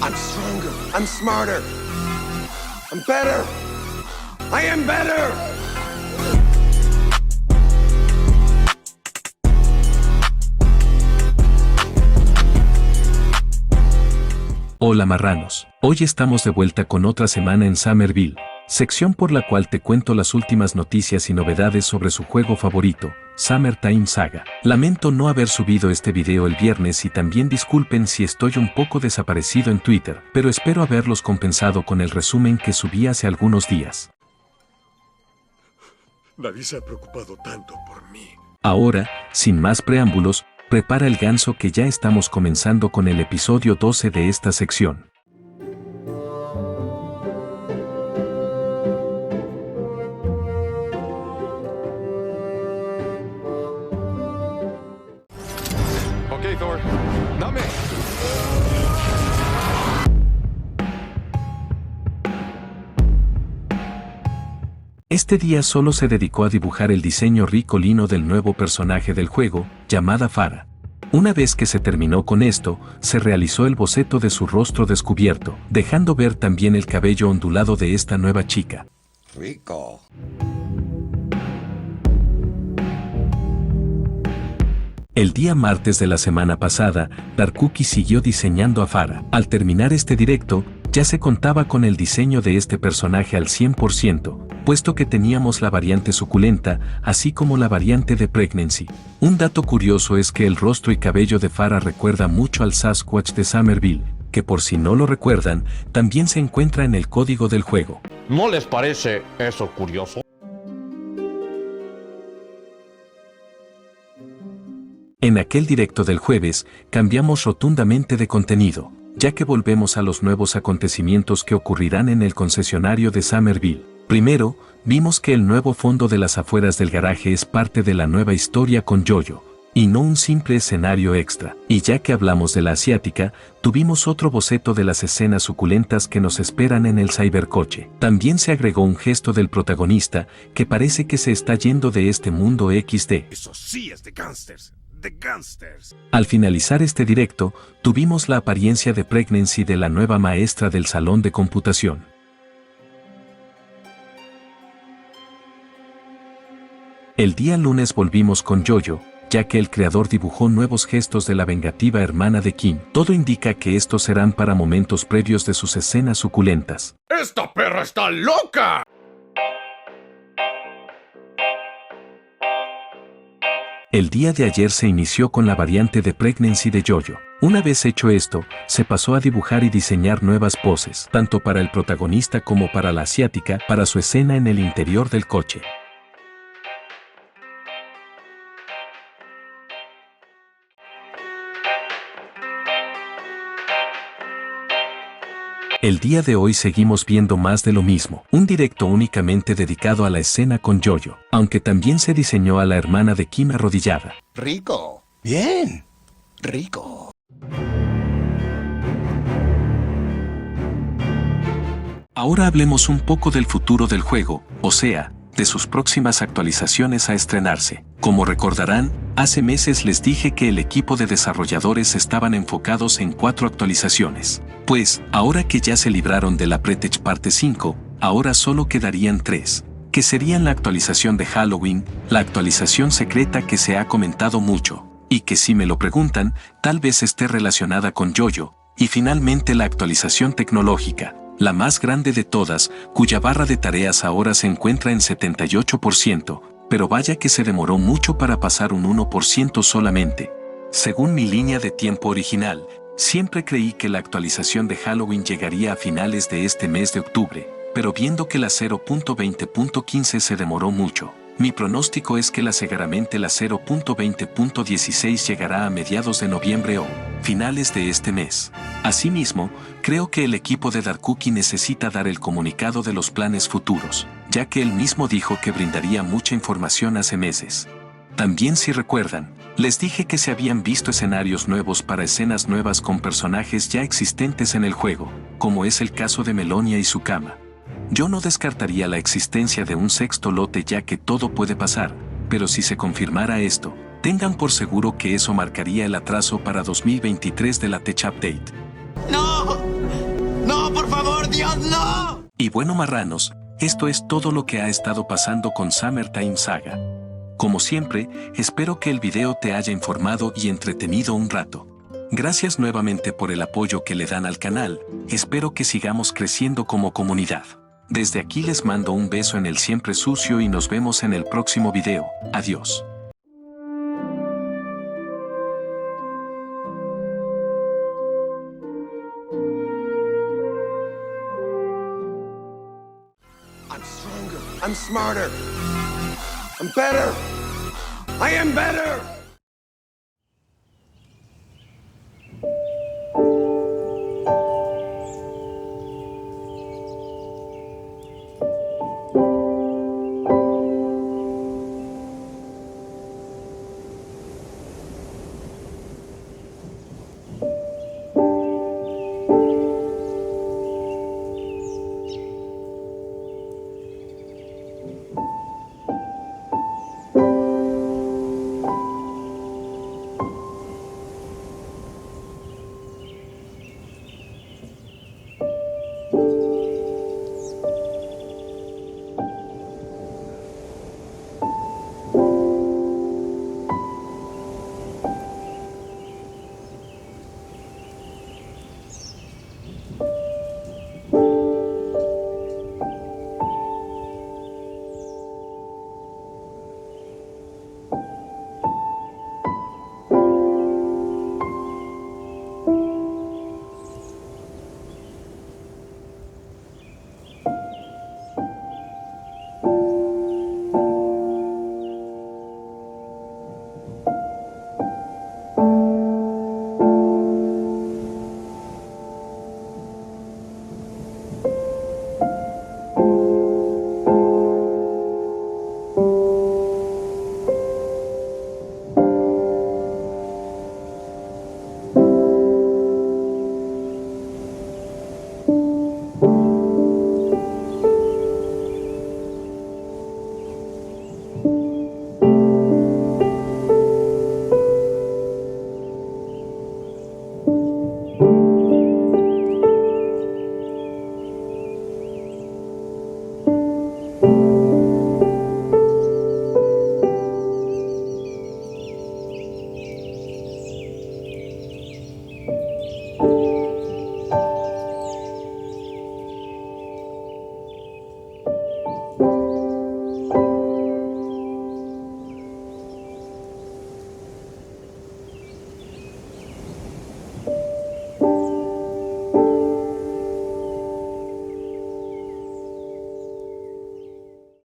I'm stronger. I'm smarter. I'm better. I am better. Hola marranos, hoy estamos de vuelta con otra semana en Somerville, sección por la cual te cuento las últimas noticias y novedades sobre su juego favorito, Summertime Saga. Lamento no haber subido este video el viernes y también disculpen si estoy un poco desaparecido en Twitter, pero espero haberlos compensado con el resumen que subí hace algunos días. Nadie se ha preocupado tanto por mí. Ahora, sin más preámbulos, prepara el ganso que ya estamos comenzando con el episodio 12 de esta sección. Okay, Thor. Not me. Este día solo se dedicó a dibujar el diseño ricolino del nuevo personaje del juego, llamada Farah. Una vez que se terminó con esto, se realizó el boceto de su rostro descubierto, dejando ver también el cabello ondulado de esta nueva chica. Rico. El día martes de la semana pasada, Darkuki siguió diseñando a Farah. Al terminar este directo, ya se contaba con el diseño de este personaje al 100%, puesto que teníamos la variante suculenta, así como la variante de Pregnancy. Un dato curioso es que el rostro y cabello de Farah recuerda mucho al Sasquatch de Somerville, que por si no lo recuerdan, también se encuentra en el código del juego. ¿No les parece eso curioso? En aquel directo del jueves, cambiamos rotundamente de contenido, ya que volvemos a los nuevos acontecimientos que ocurrirán en el concesionario de Somerville. Primero, vimos que el nuevo fondo de las afueras del garaje es parte de la nueva historia con Jojo, y no un simple escenario extra. Y ya que hablamos de la asiática, tuvimos otro boceto de las escenas suculentas que nos esperan en el cybercoche. También se agregó un gesto del protagonista, que parece que se está yendo de este mundo XD. Eso sí es de gangsters. De gangsters. Al finalizar este directo, tuvimos la apariencia de Pregnancy de la nueva maestra del salón de computación. El día lunes volvimos con Jojo, ya que el creador dibujó nuevos gestos de la vengativa hermana de Kim. Todo indica que estos serán para momentos previos de sus escenas suculentas. ¡Esta perra está loca! El día de ayer se inició con la variante de Pregnancy de Jojo. Una vez hecho esto, se pasó a dibujar y diseñar nuevas poses, tanto para el protagonista como para la asiática, para su escena en el interior del coche. El día de hoy seguimos viendo más de lo mismo, un directo únicamente dedicado a la escena con Jojo, aunque también se diseñó a la hermana de Kim arrodillada. Rico. Bien. Rico. Ahora hablemos un poco del futuro del juego, o sea, de sus próximas actualizaciones a estrenarse. Como recordarán, hace meses les dije que el equipo de desarrolladores estaban enfocados en 4 actualizaciones. Pues, ahora que ya se libraron de la Pretech parte 5, ahora solo quedarían 3, que serían la actualización de Halloween, la actualización secreta que se ha comentado mucho, y que si me lo preguntan, tal vez esté relacionada con Jojo, y finalmente la actualización tecnológica, la más grande de todas, cuya barra de tareas ahora se encuentra en 78%, pero vaya que se demoró mucho para pasar un 1% solamente. Según mi línea de tiempo original, siempre creí que la actualización de Halloween llegaría a finales de este mes de octubre, pero viendo que la 0.20.15 se demoró mucho, mi pronóstico es que la 0.20.16 llegará a mediados de noviembre o finales de este mes. Asimismo, creo que el equipo de Darkuki necesita dar el comunicado de los planes futuros, ya que él mismo dijo que brindaría mucha información hace meses. También si recuerdan, les dije que se habían visto escenarios nuevos para escenas nuevas con personajes ya existentes en el juego, como es el caso de Melonia y Sukama. Yo no descartaría la existencia de un sexto lote ya que todo puede pasar, pero si se confirmara esto, tengan por seguro que eso marcaría el atraso para 2023 de la Tech Update. ¡No! ¡No, por favor, Dios, no! Y bueno, marranos, esto es todo lo que ha estado pasando con Summertime Saga. Como siempre, espero que el video te haya informado y entretenido un rato. Gracias nuevamente por el apoyo que le dan al canal, espero que sigamos creciendo como comunidad. Desde aquí les mando un beso en el siempre sucio y nos vemos en el próximo video. Adiós. I'm stronger. I'm smarter. I'm better. I am better.